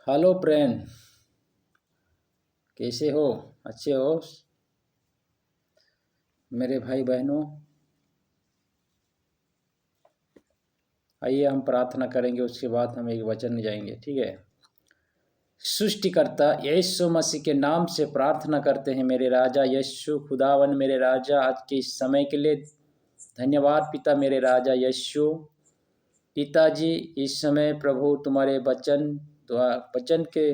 Hello प्रेम, कैसे हो? अच्छे हो मेरे भाई बहनों? आइए हम प्रार्थना करेंगे, उसके बाद हम एक वचन में जाएंगे। ठीक है। सृष्टिकर्ता यीशु मसीह के नाम से प्रार्थना करते हैं मेरे राजा यीशु खुदावन, मेरे राजा, आज के इस समय के लिए धन्यवाद पिता। मेरे राजा यीशु पिताजी, इस समय प्रभु तुम्हारे वचन के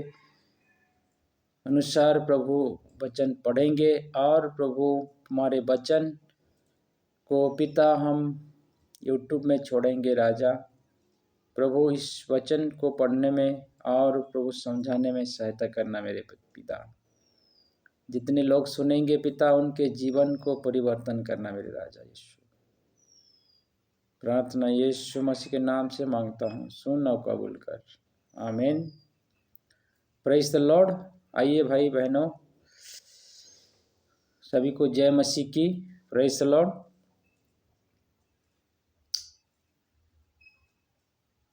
अनुसार प्रभु वचन पढ़ेंगे और प्रभु तुम्हारे वचन को पिता हम यूट्यूब में छोड़ेंगे। राजा प्रभु, इस वचन को पढ़ने में और प्रभु समझाने में सहायता करना मेरे पिता। जितने लोग सुनेंगे पिता, उनके जीवन को परिवर्तन करना मेरे राजा यीशु। प्रार्थना यीशु मसीह के नाम से मांगता हूँ, सुन और कबूल कर, आमीन। Praise the Lord. आइए भाई बहनों, सभी को जय मसीह की। Praise the Lord.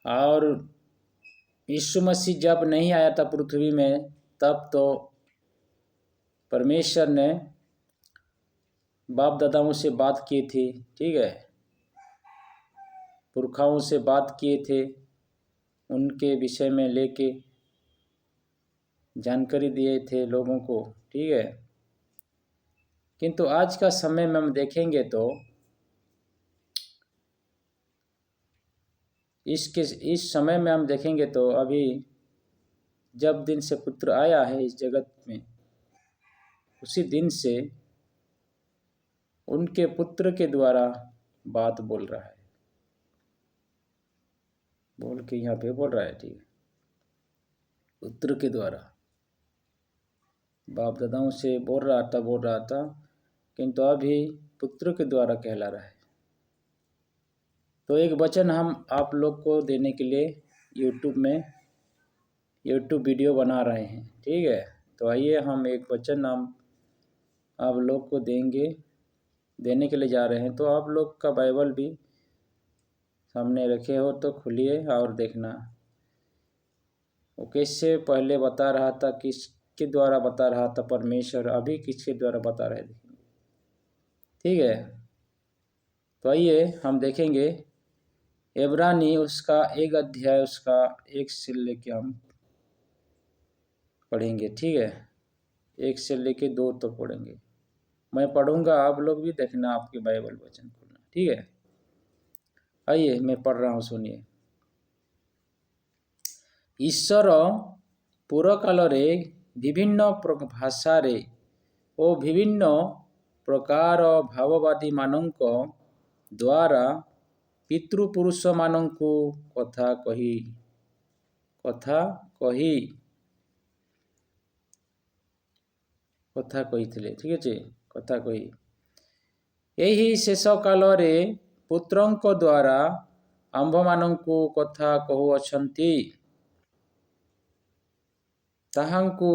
और यीशु मसीह जब नहीं आया था पृथ्वी में, तब तो परमेश्वर ने बाप दादाओं से बात की थी। ठीक है, पुरखाओं से बात किए थे, उनके विषय में लेके जानकारी दिए थे लोगों को। ठीक है, किंतु आज का समय में हम देखेंगे तो इस समय में हम देखेंगे तो अभी जब दिन से पुत्र आया है इस जगत में, उसी दिन से उनके पुत्र के द्वारा बात बोल रहा है, बोल के यहाँ पे बोल रहा है। ठीक है, पुत्र के द्वारा बाप दादाओं से बोल रहा था, किंतु अभी पुत्र के द्वारा कहला रहा है। तो एक वचन हम आप लोग को देने के लिए यूट्यूब वीडियो बना रहे हैं। ठीक है, तो आइए हम एक वचन हम आप लोग को देने के लिए जा रहे हैं। तो आप लोग का बाइबल भी सामने रखे हो तो खोलिए और देखना। वो कैसे पहले बता रहा था, किसके द्वारा बता रहा था परमेश्वर, अभी किसके द्वारा बता रहे देखेंगे। ठीक है, तो आइए हम देखेंगे इब्रानी उसका 1 अध्याय उसका 1 से लेके हम पढ़ेंगे। ठीक है, 1 से लेके 2 तक पढ़ेंगे। मैं पढ़ूंगा, आप लोग भी देखना, आपके बाइबल वचन खोलना। ठीक है, आइए मैं पढ़ रहा हूँ, सुनिए। ईश्वर पूर्व कालरे विभिन्न भाषारे ओ विभिन्न प्रकार भाववादी मानक द्वारा पितृपुरुष मानकु कथा कही। ठीक है, कथा कही। यही शेष कालरे पुत्रंक द्वारा आम्भमानंकु कथा कहुअछंती, ताहांकु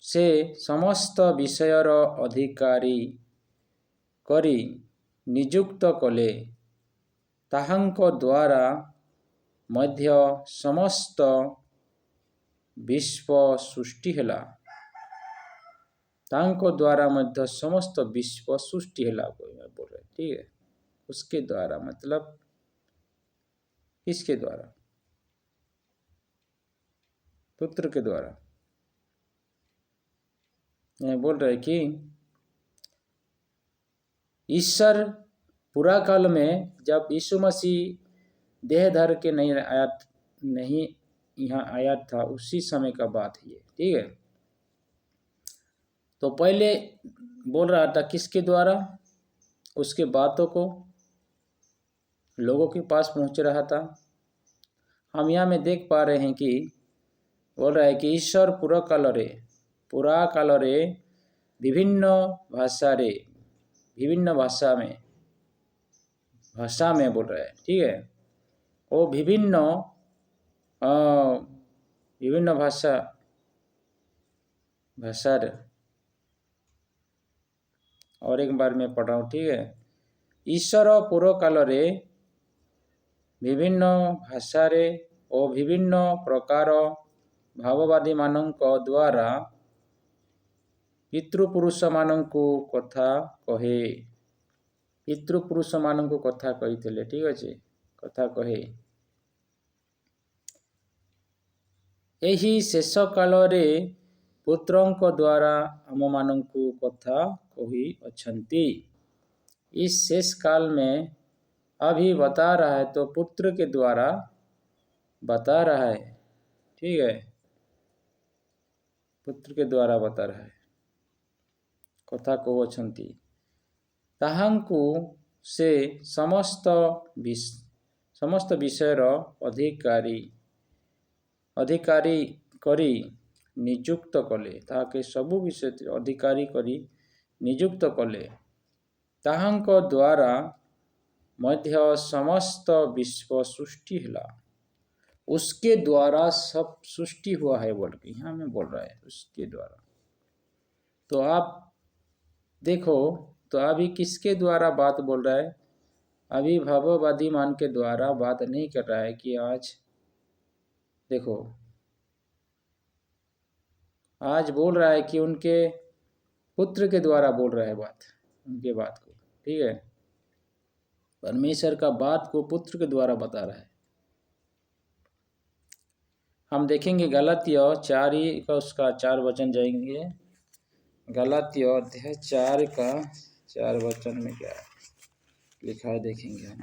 से समस्त विषयर अधिकारी करी नियुक्त कले, ताहांक द्वारा मध्य समस्त विश्व सृष्टि हेला। तांको द्वारा मध्य समस्त विश्व सृष्टि हेला कोई मैं बोल रहे। ठीक है, उसके द्वारा मतलब किसके द्वारा? पुत्र के द्वारा। मैं बोल रहे कि ईश्वर पूरा काल में जब यीशु मसीह देह धर के नहीं यहाँ आया था, उसी समय का बात है ये। ठीक है, तो पहले बोल रहा था किसके द्वारा, उसके बातों को लोगों के पास पहुंच रहा था। हम यहाँ में देख पा रहे हैं कि बोल रहा है कि ईश्वर पूरा कालरे विभिन्न भाषा में बोल रहा है। ठीक है, वो विभिन्न भाषा और एक बार मैं पढ़ रहा हूँ। ठीक है, ईश्वर पूर्व कालरे विभिन्न भाषारे और विभिन्न प्रकार भाववादी मानक द्वारा पितृपुरुष मानक कथा कहे पितृपुरुष मानक कथा कही ठीक अच्छे कथा कहे एही शेष काल रे पुत्रंक द्वारा आम मानक कथा कही अछंती। इस शेष काल में अभी बता रहा है तो पुत्र के द्वारा बता रहा है ठीक है पुत्र के द्वारा बता रहा है कथा को अछंती ताहांकु से समस्त विषयर अधिकारी करी नियुक्त कले ताके सबु विषय अधिकारी करी नियुक्त कले ताहांक द्वारा मध्य समस्त विश्व सृष्टि हिला उसके द्वारा सब सृष्टि हुआ है बोल के यहाँ में बोल रहा है उसके द्वारा। तो आप देखो तो अभी किसके द्वारा बात बोल रहा है अभी भाववादी मान के द्वारा बात नहीं कर रहा है कि आज देखो आज बोल रहा है कि उनके पुत्र के द्वारा बोल रहा है बात उनके बात को ठीक है परमेश्वर का बात को पुत्र के द्वारा बता रहा है। हम देखेंगे गलातिया 4 का उसका 4 वचन जाएंगे गलातिया अध्याय 4 का 4 वचन में क्या लिखा है देखेंगे हम।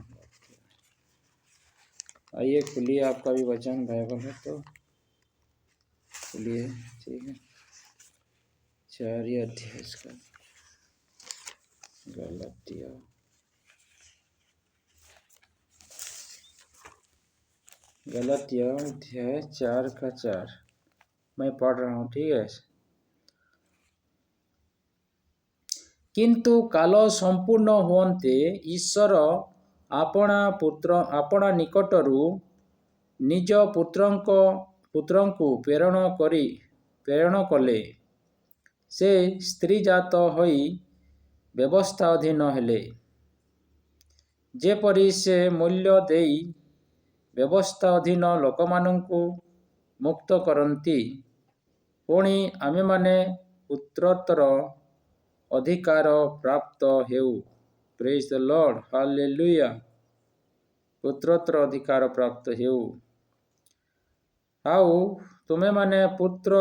आइए खुलिए आपका भी वचन बाइबल है तो खुलिए ठीक है 4 अध्याय इसका गलातिया अध्याय 4 का 4 मैं पढ़ रहा हूँ ठीक है। किंतु काल संपूर्ण हुअन्ते ईश्वर आपणा निकटरू निज पुत्रंकु प्रेरण कले से स्त्री जात होई व्यवस्था अधीन हेले जेपरि से मूल्य देई व्यवस्था अधीन लोकमानंकु मुक्त करती पुणी आमे माने पुत्रोत्तर अधिकार प्राप्त हेउ प्रेज द लॉर्ड हालेलुया पुत्रोत्तर अधिकार प्राप्त हेउ आउ तुमे माने पुत्र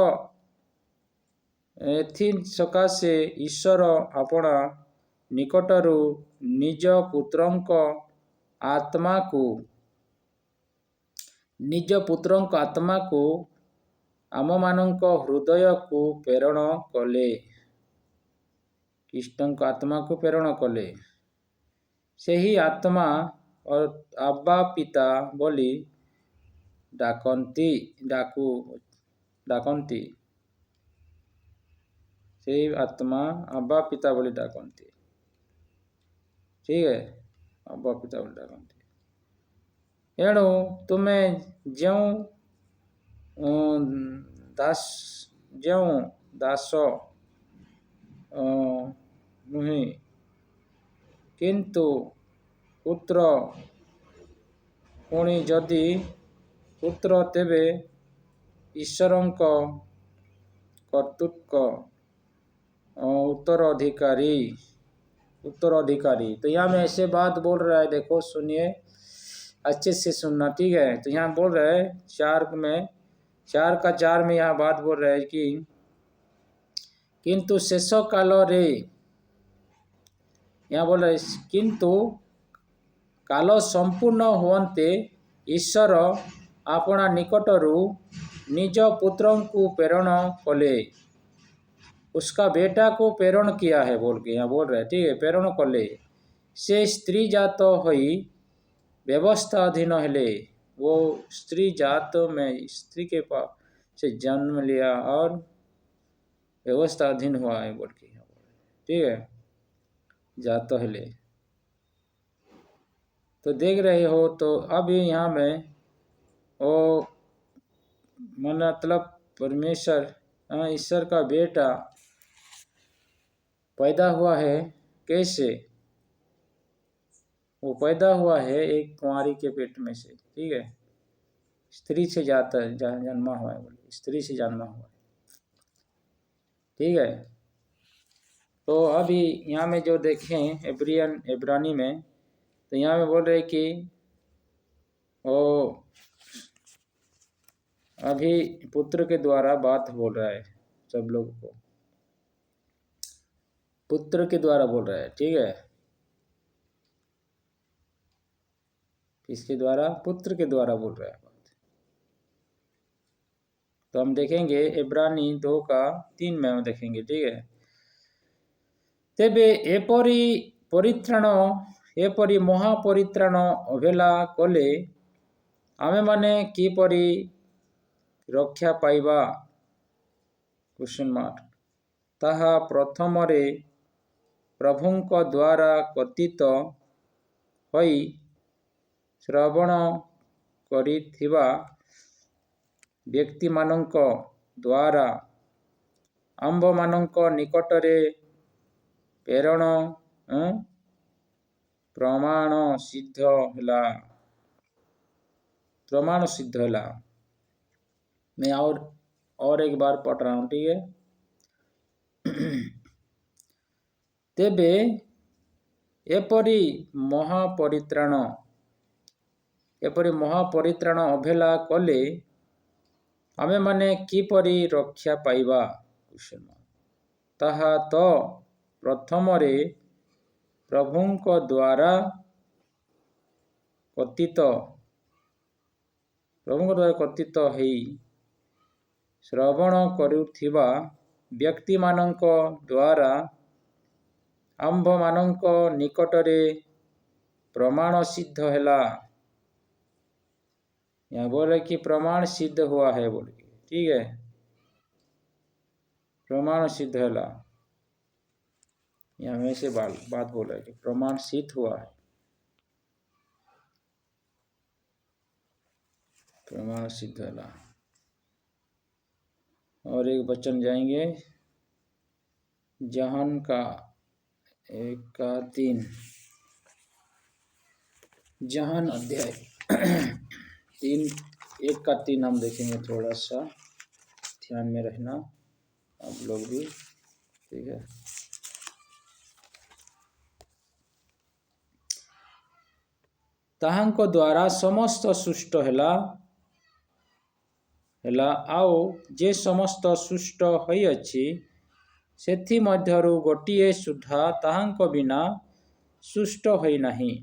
एथि सकाशे ईश्वर आपणा निकटरू निज पुत्रंक आत्मा को आम मानक हृदय को प्रेरण कले कृष्णक आत्मा को प्रेरण कले सेही आत्मा और आबा पिता बोली डाकंती सेही आत्मा आबा पिता बोली डाकंती ठीक है आबा पिता बोली डाकंती एणु तुम्हें ज्यों दास नुहे किंतु पुत्र पुणी जदि पुत्र तेबे ईश्वरंक कर्तृत्व उत्तराधिकारी। तो यहाँ में ऐसे बात बोल रहा है देखो सुनिए अच्छे से सुनना ठीक है। तो यहाँ बोल रहा है 4 का 4 में यहाँ बात बोल रहा है कि किंतु शेष काल रे यहाँ बोल रहा है किंतु काल संपूर्ण हुअन्ते ईश्वर आपणा निकटरू निज पुत्रंकु प्रेरण कले उसका बेटा को प्रेरण किया है बोल के यहाँ बोल रहे ठीक है प्रेरण कले से स्त्री जात होई व्यवस्था अधीन हेले वो स्त्री जात में स्त्री के पास से जन्म लिया और व्यवस्था अधीन हुआ है बोल के ठीक है जात हेले। तो देख रहे हो तो अब यहाँ में वो मतलब परमेश्वर ईश्वर का बेटा पैदा हुआ है कैसे वो पैदा हुआ है एक कुंवारी के पेट में से ठीक है स्त्री से जन्मा हुआ है, बोले स्त्री से जन्मा हुआ है। ठीक है। तो अभी यहाँ में जो देखें इब्रानी में, तो यहाँ में बोल रहे कि वो अभी पुत्र के द्वारा बात बोल रहा है, सब लोगों को पुत्र के द्वारा बोल रहा है। ठीक है, किसके द्वारा? पुत्र के द्वारा बोल रहा है बात। तो हम देखेंगे इब्रानी 2:3 में हम देखेंगे। ठीक है। तेबे एपरी महापरित्राण अवहेला कले आमे माने किपरि रक्षा पाइबा? Question mark. ताहा प्रथमरे प्रभुंक द्वारा कथित होई श्रवण करिथिबा व्यक्ति मानक द्वारा आम्भमानक निकटरे प्रेरण प्रमाण सिद्ध होला। मैं और एक बार पढ़ रहा हूँ। ठीक है। तेबे एपरी महापरित्राण अवहेला कले आमे माने किपरि रक्षा पाइबा? ताहा तो प्रथमरे प्रभुंक द्वारा कथित हेई श्रवण करुथिबा व्यक्ति मानक द्वारा आम्भमानक निकटरे प्रमाण सिद्ध होला। यहाँ बोल रहे कि प्रमाण सिद्ध हुआ है बोल के। ठीक है, प्रमाण सिद्ध होला। यहाँ में से बात बोल रहे कि प्रमाण सिद्ध हुआ है, प्रमाण सिद्ध होला। और एक वचन जाएंगे जहन का 1:3, जहन अध्याय 1:3 हम देखेंगे। थोड़ा सा ध्यान में रहना आप लोग भी। ठीक है। ताहांक द्वारा समस्त सृष्ट ହେଲା ଆଉ जे समस्त सृष्ट ହୋଇଅଛି ସେଥି ମଧ୍ୟରୁ ଗୋଟିଏ ସୁଦ୍ଧା ତାହାଙ୍କ ବିନା ସୃଷ୍ଟ ହୋଇନାହିଁ।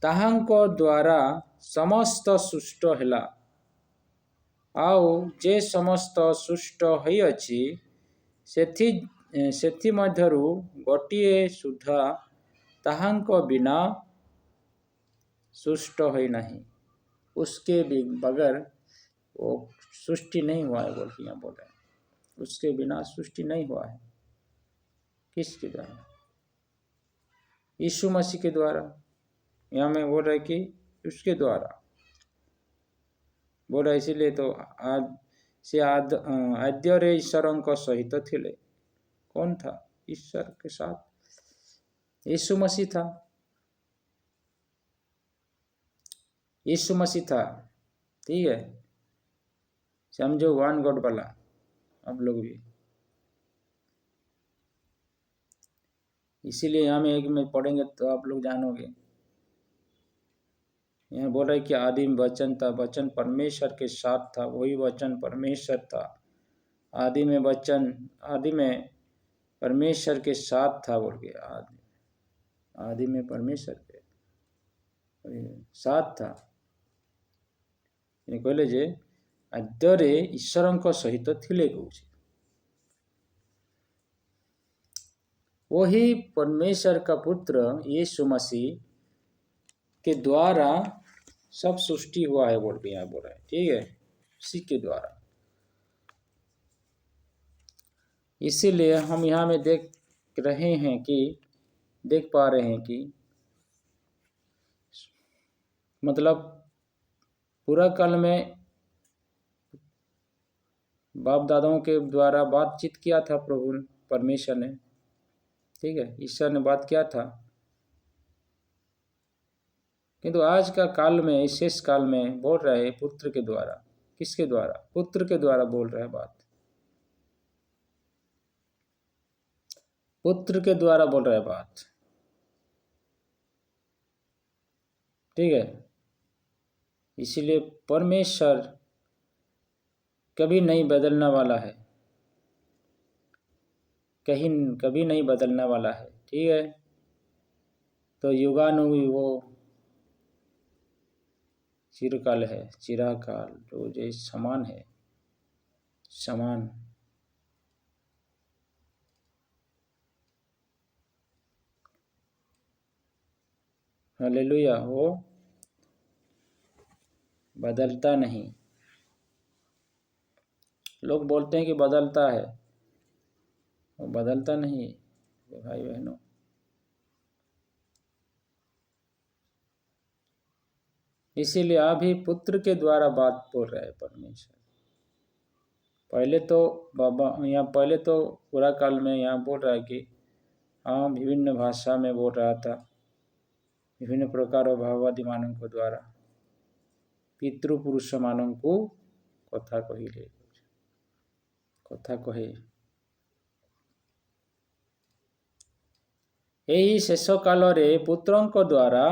ତାହାଙ୍କ ଦ୍ୱାରା ସମସ୍ତ ସୃଷ୍ଟ ହେଲା ଆଉ ଯେ ସମସ୍ତ ସୃଷ୍ଟ ହୋଇଅଛି ସେଥି ମଧ୍ୟରୁ ଗୋଟିଏ ସୁଦ୍ଧା ତାହାଙ୍କ ବିନା सृष्ट हुई नहीं। उसके बगैर वो सृष्टि नहीं हुआ है बोल के यहाँ बोल रहे हैं। उसके बिना सृष्टि नहीं हुआ है। किसके द्वारा? यीशु मसीह के द्वारा। यहाँ में बोल रहे कि उसके द्वारा बोल रहे, इसीलिए तो आज से आद्य रे ईश्वरों को सहित थिले। कौन था ईश्वर के साथ? यीशु मसीह था। यीशु मसीह था। ठीक है, समझो, वन गॉड वाला आप लोग भी। इसीलिए यहाँ में एक में पढ़ेंगे तो आप लोग जानोगे। यहाँ बोल रहे कि आदि में वचन था, वचन परमेश्वर के साथ था, वही वचन परमेश्वर था। आदि में परमेश्वर के साथ था बोल के। आदि में परमेश्वर के साथ था। कहले जे आद्ୟରେ ईश्वरଙ୍କ सहित थिले कହୁଛି। वही परमेश्वर का पुत्र यीशु मसीह के द्वारा सब सृष्टि हुआ है बोल के यहाँ बोल रहा है। ठीक है, उसी के द्वारा। इसीलिए हम यहाँ में देख पा रहे हैं कि मतलब पूरा काल में बाप दादाओं के द्वारा बातचीत किया था प्रभु परमेश्वर ने। ठीक है, ईश्वर ने बात किया था। किंतु आज का काल में, इस शेष काल में बोल रहे हैं पुत्र के द्वारा। किसके द्वारा? पुत्र के द्वारा बोल रहे हैं बात। पुत्र के द्वारा बोल रहे हैं बात। ठीक है। इसीलिए परमेश्वर कभी नहीं बदलने वाला है, कभी नहीं बदलने वाला है। ठीक है। तो युगानुयुग वो चिरकाल है, चिरकाल जो जैसे समान है, समान। हालेलुया। वो बदलता नहीं। लोग बोलते हैं कि बदलता है, वो बदलता नहीं भाई बहनों। इसीलिए अभी पुत्र के द्वारा बात बोल रहे हैं परमेश्वर। पहले तो बाबा यहाँ, पहले तो पूरा काल में यहाँ बोल रहा है कि हाँ विभिन्न भाषा में बोल रहा था, विभिन्न प्रकार भाववादी ମାନଙ୍କ द्वारा पितृपुरुष ମାନଙ୍କୁ କଥା କହିଲେ, କଥା କହେ। ଏହି ଶେଷ କାଳରେ ପୁତ୍ରଙ୍କ ଦ୍ୱାରା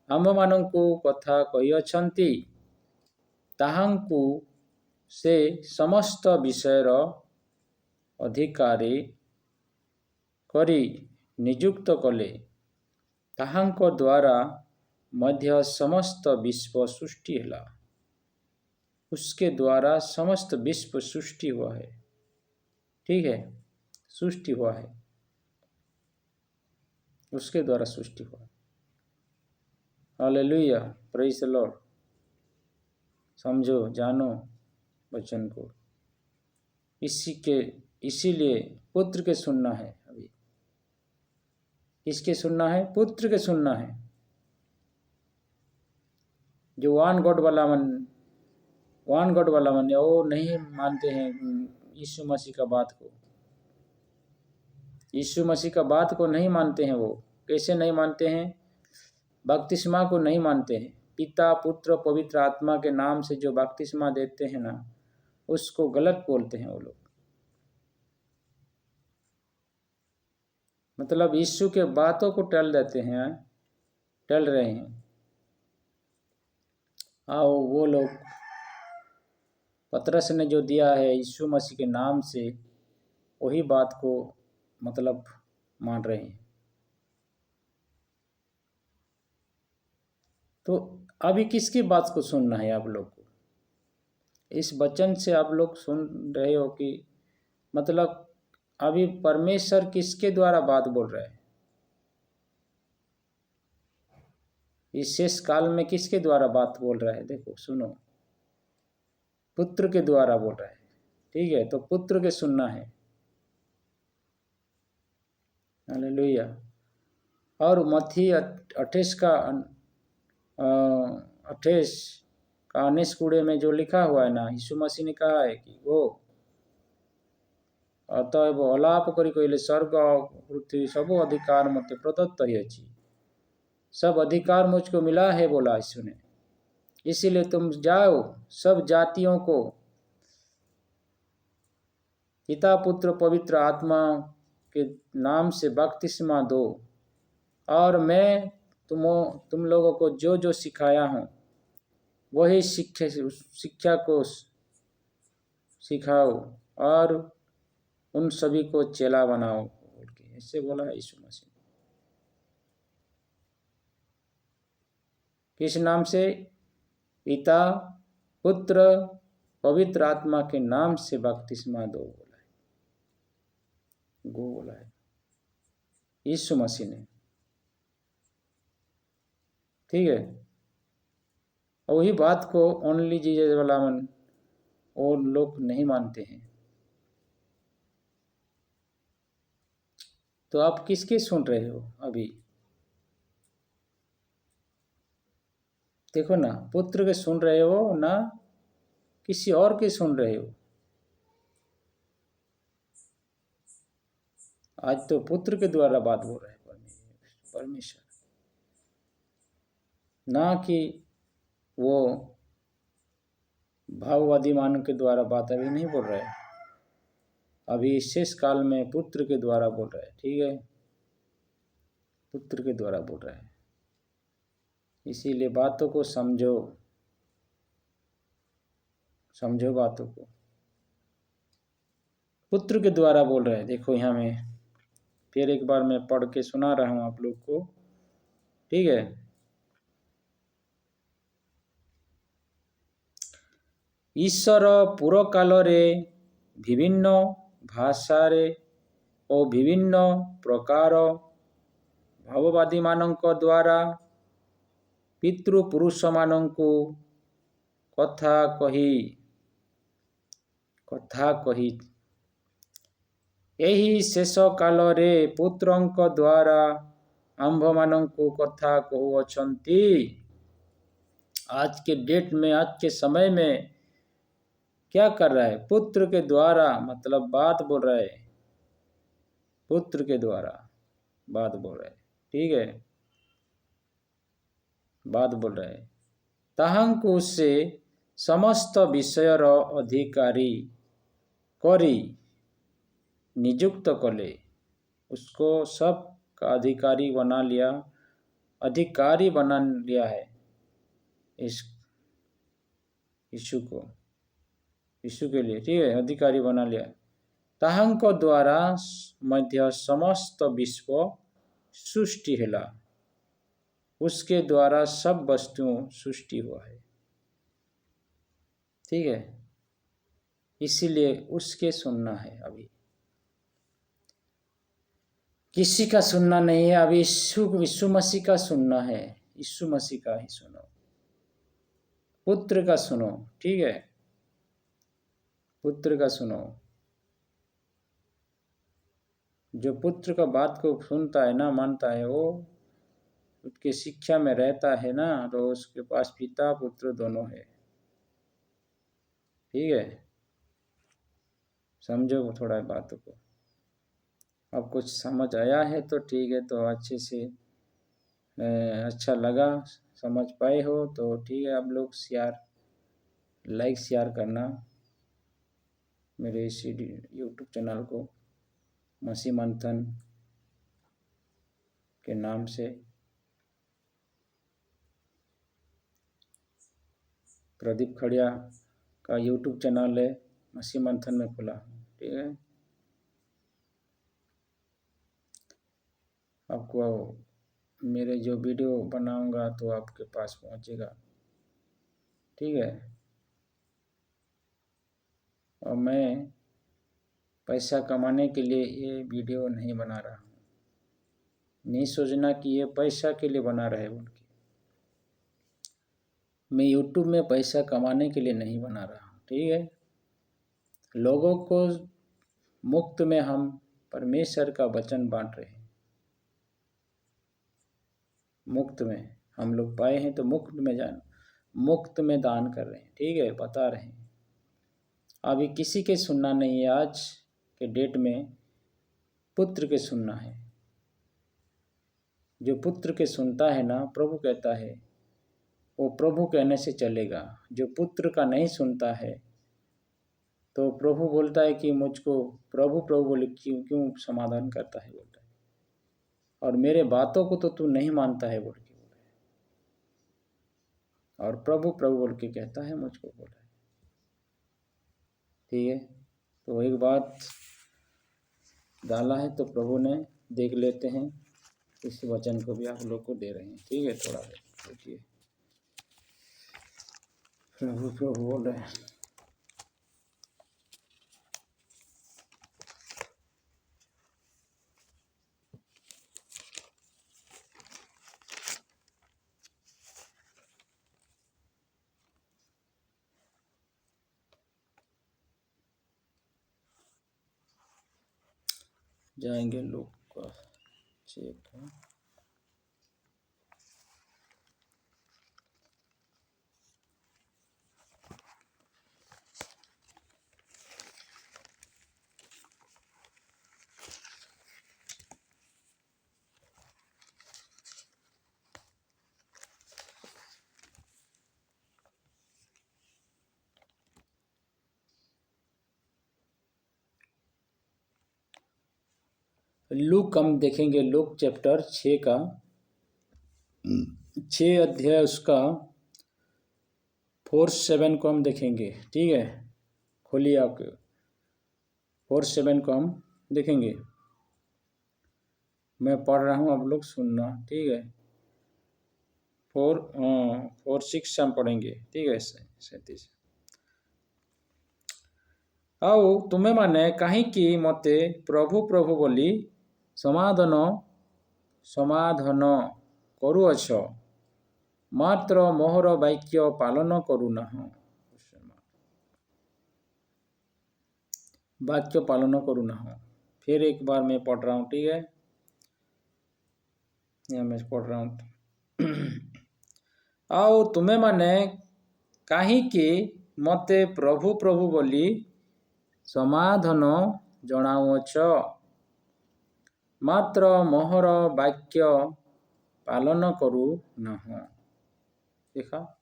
ଆମମାନଙ୍କୁ କଥା କହିଅଛନ୍ତି। ତାହାଙ୍କୁ ସେ ସମସ୍ତ ବିଷୟର ଅଧିକାରୀ କରି ନିଯୁକ୍ତ କଲେ। ତାହାଙ୍କ द्वारा मध्य समस्त विश्व सृष्टि ହେଲା। उसके द्वारा समस्त विश्व सृष्टि हुआ है। ठीक है, सृष्टि हुआ है, उसके द्वारा सृष्टि हुआ। Hallelujah, praise the Lord. समझो, जानो वचन को। इसीलिए पुत्र के सुनना है। अभी किसके सुनना है? पुत्र के सुनना है। जो वन गॉड वाला मन वो नहीं मानते हैं यीशु मसीह का बात को। यीशु मसीह का बात को नहीं मानते हैं। वो कैसे नहीं मानते हैं? बपतिस्मा को नहीं मानते हैं। पिता पुत्र पवित्र आत्मा के नाम से जो बपतिस्मा देते हैं ना, उसको गलत बोलते हैं वो लोग। मतलब यीशु के बातों को टल देते हैं, टल रहे हैं। आओ वो लोग पतरस ने जो दिया है यीशु मसीह के नाम से, वही बात को मतलब मान रहे हैं। तो अभी किसकी बात को सुनना है आप लोग को? इस वचन से आप लोग सुन रहे हो कि मतलब अभी परमेश्वर किसके द्वारा बात बोल रहे हैं? इस शेष काल में किसके द्वारा बात बोल रहा है? देखो, सुनो, पुत्र के द्वारा बोल रहा है। ठीक है, तो पुत्र के सुनना है। हालेलुया। और मत्ती 28 का 19 में जो लिखा हुआ है ना, यीशु मसीह ने कहा है कि वो अतएव अलाप करी कहले स्वर्ग पृथ्वी सब अधिकार मते प्रदत्त ही अच्छी, सब अधिकार मुझको मिला है, बोला यीशु ने। इसीलिए तुम जाओ, सब जातियों को पिता पुत्र पवित्र आत्मा के नाम से बपतिस्मा दो, और मैं तुम लोगों को जो जो सिखाया हूँ वही शिक्षा को सिखाओ और उन सभी को चेला बनाओ, बोल के ऐसे बोला है यीशु मसीह। किस नाम से? पिता पुत्र पवित्र आत्मा के नाम से बपतिस्मा दो, बोला है, गो बोला है यीशु मसीह ने। ठीक है, और वही बात को ओनली जीसस वाला मन और लोग नहीं मानते हैं। तो आप किसके सुन रहे हो अभी? देखो ना, पुत्र के सुन रहे हो ना किसी और के सुन रहे हो? आज तो पुत्र के द्वारा बात बोल रहे हैं परमेश्वर। ना कि वो भाववादी मानव के द्वारा बात अभी नहीं बोल रहे हैं, अभी शेष काल में पुत्र के द्वारा बोल रहे हैं। ठीक है, पुत्र के द्वारा बोल रहे हैं, इसीलिए बातों को समझो, समझो बातों को। पुत्र के द्वारा बोल रहे हैं। देखो यहाँ में फिर एक बार मैं पढ़ के सुना रहा हूँ आप लोग को। ठीक है, ईश्वर पूर्व काल रे विभिन्न भाषारे और विभिन्न प्रकार भाववादी मानक द्वारा पितृपुरुष मानकु कथा कही एही शेष काल रे पुत्रंक द्वारा आंभ मानकु कथा कहउअछंती। आज के डेट में, आज के समय में क्या कर रहा है? पुत्र के द्वारा, मतलब बात बोल रहा है, पुत्र के द्वारा बात बोल रहा है। ठीक है, बात बोल रहा है। ताहांकु से समस्त विषयर अधिकारी करी नियुक्त कले, उसको सब का अधिकारी बना लिया, अधिकारी बना लिया है इस यीशु को, यीशु के लिए। ठीक है, अधिकारी बना लिया। ताहांक द्वारा मध्य समस्त विश्व सृष्टि हेला, उसके द्वारा सब वस्तुओं सृष्टि हुआ है। ठीक है, इसीलिए उसके सुनना है, अभी किसी का सुनना नहीं है। अभी यीशु मसीह का सुनना है, यीशु मसीह का ही सुनो, पुत्र का सुनो। ठीक है, पुत्र का सुनो। जो पुत्र का बात को सुनता है ना, मानता है, वो उसकी शिक्षा में रहता है ना, तो उसके पास पिता पुत्र दोनों है। ठीक है, समझो थोड़ा बातों को। अब कुछ समझ आया है तो ठीक है, तो अच्छे से अच्छा लगा, समझ पाए हो तो ठीक है। आप लोग लाइक शेयर करना मेरे इस यूट्यूब चैनल को, मसीह मंथन के नाम से। प्रदीप खड़िया का यूट्यूब चैनल है, मसीह मंथन में खुला। ठीक है, आपको मेरे जो वीडियो बनाऊंगा तो आपके पास पहुंचेगा। ठीक है, और मैं पैसा कमाने के लिए ये वीडियो नहीं बना रहा हूँ। नहीं सोचना कि ये पैसा के लिए बना रहे बोल के। मैं यूट्यूब में पैसा कमाने के लिए नहीं बना रहा हूँ। ठीक है, लोगों को मुफ्त में हम परमेश्वर का वचन बांट रहे हैं, मुफ्त में हम लोग पाए हैं तो मुफ्त में दान कर रहे हैं। ठीक है, बता रहे हैं। अभी किसी के सुनना नहीं है, आज के डेट में पुत्र के सुनना है। जो पुत्र के सुनता है ना, प्रभु कहता है वो प्रभु कहने से चलेगा। जो पुत्र का नहीं सुनता है तो प्रभु बोलता है कि मुझको प्रभु प्रभु बोले क्यों समाधान करता है, बोलता है, और मेरे बातों को तो तू नहीं मानता है बोल के बोला है, और प्रभु प्रभु बोल के कहता है मुझको बोला है। ठीक है, तो एक बात डाला है तो प्रभु ने देख लेते हैं, इस वचन को भी आप लोग को दे रहे हैं। ठीक है, थोड़ा देखिए, प्रभु प्रभु बोल रहे हैं। जाएंगे लोग का चेक है। लूक हम देखेंगे, लूक चैप्टर 6 का 6 अध्याय उसका 4-7 को हम देखेंगे। ठीक है, खोलिए आपके 4-7 को हम देखेंगे। मैं पढ़ रहा हूँ, आप लोग सुनना। ठीक है, 4-6 हम पढ़ेंगे। ठीक है, 37। ଆଉ ତୁମେମାନେ କାହିଁକି ମୋତେ ପ୍ରଭୁ ପ୍ରଭୁ ବୋଲି ସମାଧାନ କରୁଅଛ, ମାତ୍ର ମୋହର ବାକ୍ୟ ପାଳନ କରୁନାହଁ। वाक्य पालन करूनाहं। फिर एक बार मैं पढ़ रहा हूँ। ठीक है, यहाँ मैं पढ़ रहा हूँ। ଆଉ ତୁମେମାନେ କାହିଁକି ମୋତେ ପ୍ରଭୁ ପ୍ରଭୁ ବୋଲି ସମାଧାନ ଜଣାଉଅଛ, मात्र मोहर वाक्य पालन करूनाहं। देखा,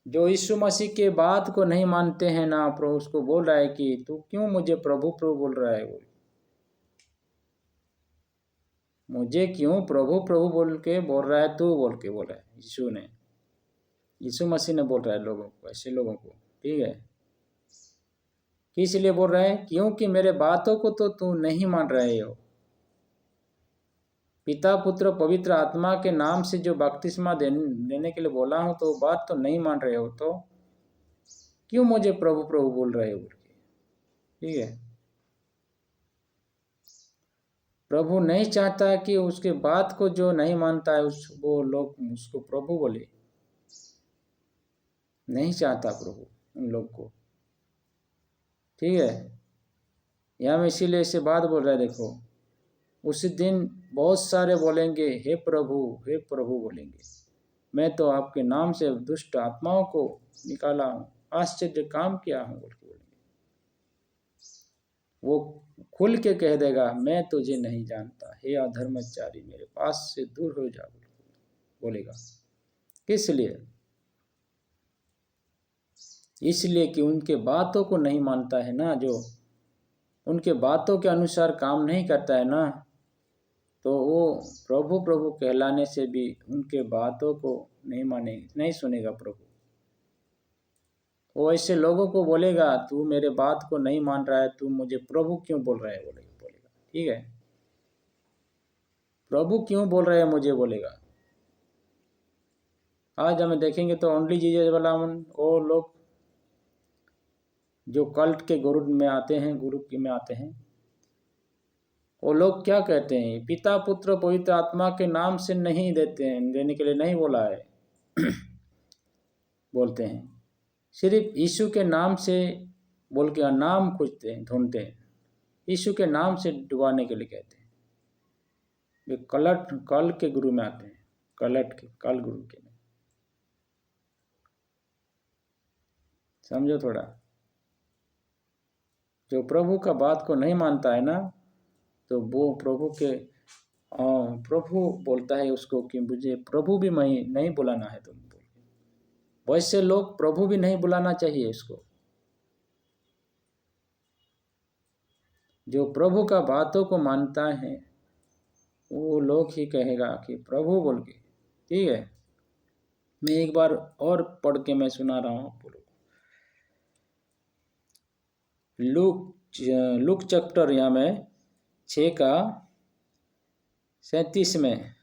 जो यीशु मसीह के बात को नहीं मानते हैं ना, प्रभु उसको बोल रहा है कि तू क्यों मुझे प्रभु प्रभु बोल रहा है, मुझे क्यों प्रभु प्रभु बोल के बोल रहा है, तू बोल के बोल रहा है। यीशु मसीह ने बोल रहा है लोगों को, ऐसे लोगों को। ठीक है, किस लिए बोल रहा है? क्योंकि मेरे बातों को तो तू नहीं मान रहे हो। पिता पुत्र पवित्र आत्मा के नाम से जो बपतिस्मा देने के लिए बोला हूं, तो बात तो नहीं मान रहे हो, तो क्यों मुझे प्रभु प्रभु बोल रहे हो? ठीक है, प्रभु नहीं चाहता कि उसके बात को जो नहीं मानता है वो लोग उसको प्रभु बोले, नहीं चाहता प्रभु उन लोग को। ठीक है, यहाँ में इसीलिए ऐसे बात बोल रहा है। देखो, उस दिन बहुत सारे बोलेंगे हे प्रभु बोलेंगे, मैं तो आपके नाम से दुष्ट आत्माओं को निकाला हूँ, आश्चर्य काम किया हूँ बोल के बोलेंगे। वो खुल के कह देगा मैं तुझे नहीं जानता, हे अधर्मचारी मेरे पास से दूर हो जा बोलेगा। किस लिए? इसलिए कि उनके बातों को नहीं मानता है ना, जो उनके बातों के अनुसार काम नहीं करता है ना, तो वो प्रभु प्रभु कहलाने से भी उनके बातों को नहीं सुनेगा प्रभु। वो ऐसे लोगों को बोलेगा तू मेरे बात को नहीं मान रहा है, तू मुझे प्रभु क्यों बोल रहा है बोलेगा। ठीक है, प्रभु क्यों बोल रहे हैं मुझे बोलेगा। आज हमें देखेंगे तो ओनली जीसस वाला वो लोग जो कल्ट के ग्रुप में आते हैं, वो लोग क्या कहते हैं? पिता पुत्र पवित्र आत्मा के नाम से नहीं देने के लिए नहीं बोला है बोलते हैं, सिर्फ यीशु के नाम से बोल के नाम खोजते हैं, ढूंढते हैं, यीशु के नाम से डुबाने के लिए कहते हैं। वे कल के गुरु में आते हैं, कल गुरु के में। समझो थोड़ा, जो प्रभु का बात को नहीं मानता है ना, तो वो प्रभु बोलता है उसको कि मुझे प्रभु भी नहीं बुलाना है तुम। वैसे लोग प्रभु भी नहीं बुलाना चाहिए इसको। जो प्रभु का बातों को मानता है वो लोग ही कहेगा कि प्रभु बोल के। ठीक है, मैं एक बार और पढ़ के मैं सुना रहा हूँ आपको। लूक चैप्टर यहाँ में 6 का 37 में।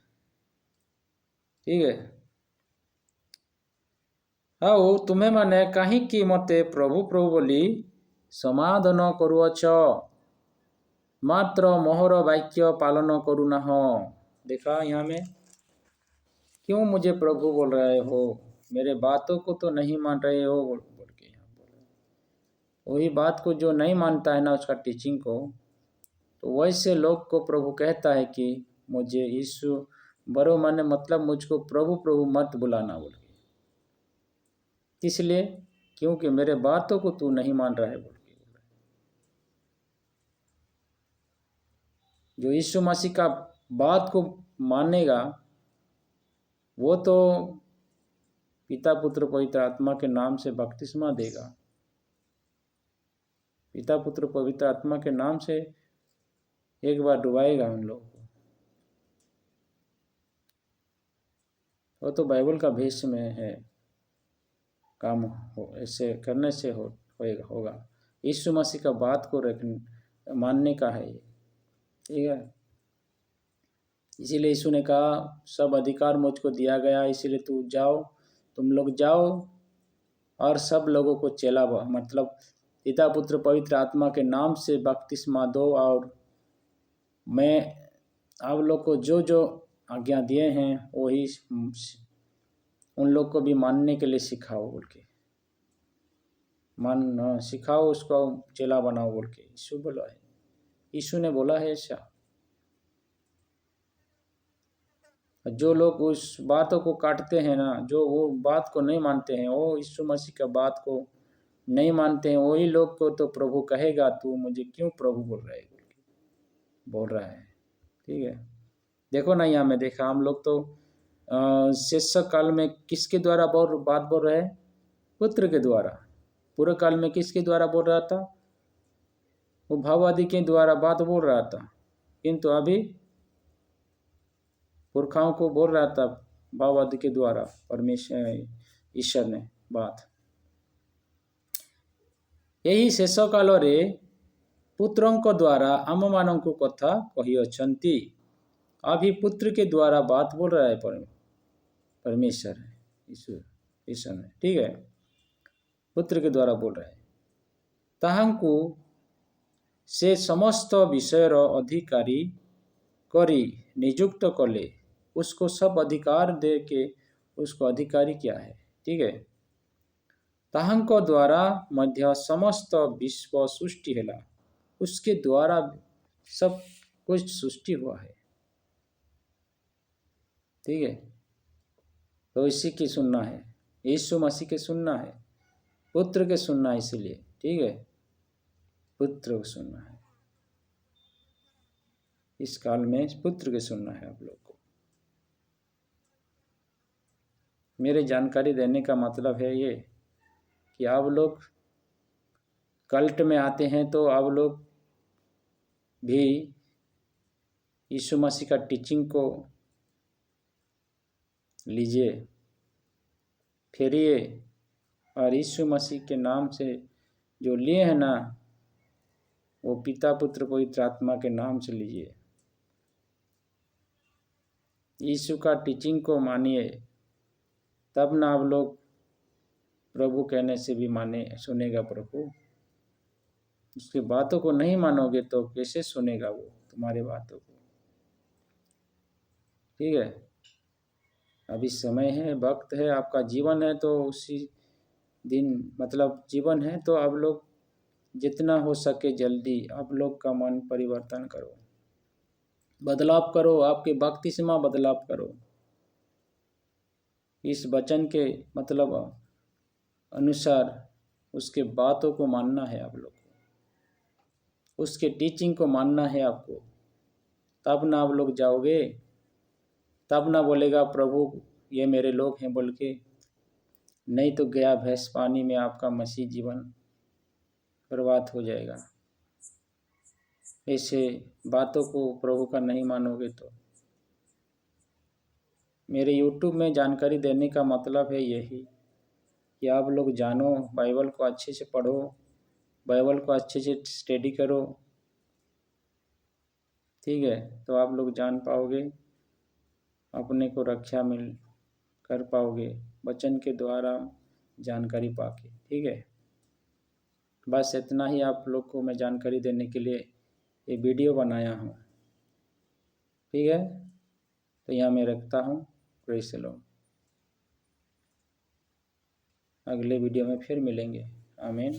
ठीक है, ଆଉ ତୁମେମାନେ କାହିଁକି ମୋତେ ପ୍ରଭୁ ପ୍ରଭୁ ବୋଲି ସମାଧାନ କରୁଅଛ, मात्र मोहर वाक्य पालन करूनाहं। देखा, यहाँ में क्यों मुझे प्रभु बोल रहे हो, मेरे बातों को तो नहीं मान रहे हो बोल के यहाँ बोल रहे। वही बात को जो नहीं मानता है ना उसका टीचिंग को, तो वैसे लोग को प्रभु कहता है कि मुझे यीशु बरो माने मतलब मुझको प्रभु प्रभु मत बुलाना बोल के। इसलिए क्योंकि मेरे बातों को तू नहीं मान रहा है बोल के। जो यीशु मसीह का बात को मानेगा वो तो पिता पुत्र पवित्र आत्मा के नाम से बपतिस्मा देगा। पिता पुत्र पवित्र आत्मा के नाम से एक बार डुबाएगा उन लोगों को। वो तो बाइबल का भेष में है, काम हो ऐसे करने से होगा। यीशु मसीह का बात को मानने का है ये, ठीक है। इसीलिए यीशु ने कहा सब अधिकार मुझको दिया गया, इसीलिए तुम लोग जाओ और सब लोगों को चेला मतलब पिता पुत्र पवित्र आत्मा के नाम से बपतिस्मा दो, और मैं आप लोग को जो जो आज्ञा दिए हैं वही उन लोग को भी मानने के लिए सिखाओ बोल के, सिखाओ, उसको चेला बनाओ बोल के यीशु बोला है। यीशु ने बोला है ऐसा। जो लोग उस बातों को काटते हैं ना, जो वो बात को नहीं मानते हैं, वो यीशु मसीह का बात को नहीं मानते हैं, वही लोग को तो प्रभु कहेगा तू मुझे क्यों प्रभु बोल रहा है, ठीक है। देखो ना, यहाँ में देखा हम लोग तो शेष काल में किसके द्वारा बात बोल रहे हैं? पुत्र के द्वारा। पूरे काल में किसके द्वारा बोल रहा था? वो भाववादी के द्वारा बात बोल रहा था, किंतु अभी पुरखाओं को बोल रहा था भाववादी के द्वारा परमेश्वर ईश्वर ने बात। यही शेष कालरे पुत्रଙ୍କ द्वारा आमମାନଙ୍କୁ କଥା କହିଅଛନ୍ତି। अभी पुत्र के द्वारा बात बोल रहा है परमेश्वर ईश्वर ने, ठीक है। पुत्र के द्वारा बोल रहा है। ତାହାଙ୍କୁ से समस्त विषयर अधिकारी करी नियुक्त कले। उसको सब अधिकार दे के उसको अधिकारी क्या है, ठीक है। ताहांको द्वारा मध्य समस्त विश्व सृष्टि हैला। उसके द्वारा सब कुछ सृष्टि हुआ है, ठीक है। तो इसी की सुनना है, यीशु मसीह के सुनना है, पुत्र के सुनना है, इसीलिए, ठीक है, पुत्र को सुनना है। इस काल में पुत्र के सुनना है आप लोग को। मेरे जानकारी देने का मतलब है ये कि आप लोग कल्ट में आते हैं तो आप लोग भी यीशु मसीह का टीचिंग को लीजिए, फेरिए, और यीशु मसीह के नाम से जो लिए हैं ना, वो पिता पुत्र पवित्र आत्मा के नाम से लीजिए। यीशु का टीचिंग को मानिए, तब ना आप लोग प्रभु कहने से भी सुनेगा प्रभु। उसकी बातों को नहीं मानोगे तो कैसे सुनेगा वो तुम्हारे बातों को, ठीक है। अभी समय है, वक्त है, आपका जीवन है, तो उसी दिन मतलब जीवन है, तो आप लोग जितना हो सके जल्दी आप लोग का मन परिवर्तन करो, बदलाव करो, आपके बपतिस्मा बदलाव करो। इस वचन के मतलब अनुसार उसके बातों को मानना है आप लोग को, उसके टीचिंग को मानना है आपको, तब ना आप लोग जाओगे, तब ना बोलेगा प्रभु ये मेरे लोग हैं बोल के। नहीं तो गया भैंस पानी में, आपका मसीह जीवन बर्बाद हो जाएगा। ऐसे बातों को प्रभु का नहीं मानोगे तो। मेरे YouTube में जानकारी देने का मतलब है यही कि आप लोग जानो, बाइबल को अच्छे से पढ़ो, बाइबल को अच्छे से स्टडी करो, ठीक है। तो आप लोग जान पाओगे, अपने को रक्षा कर पाओगे वचन के द्वारा जानकारी पाके, ठीक है। बस इतना ही आप लोग को मैं जानकारी देने के लिए ये वीडियो बनाया हूँ, ठीक है। तो यहाँ मैं रखता हूँ। Praise the Lord. अगले वीडियो में फिर मिलेंगे। आमीन।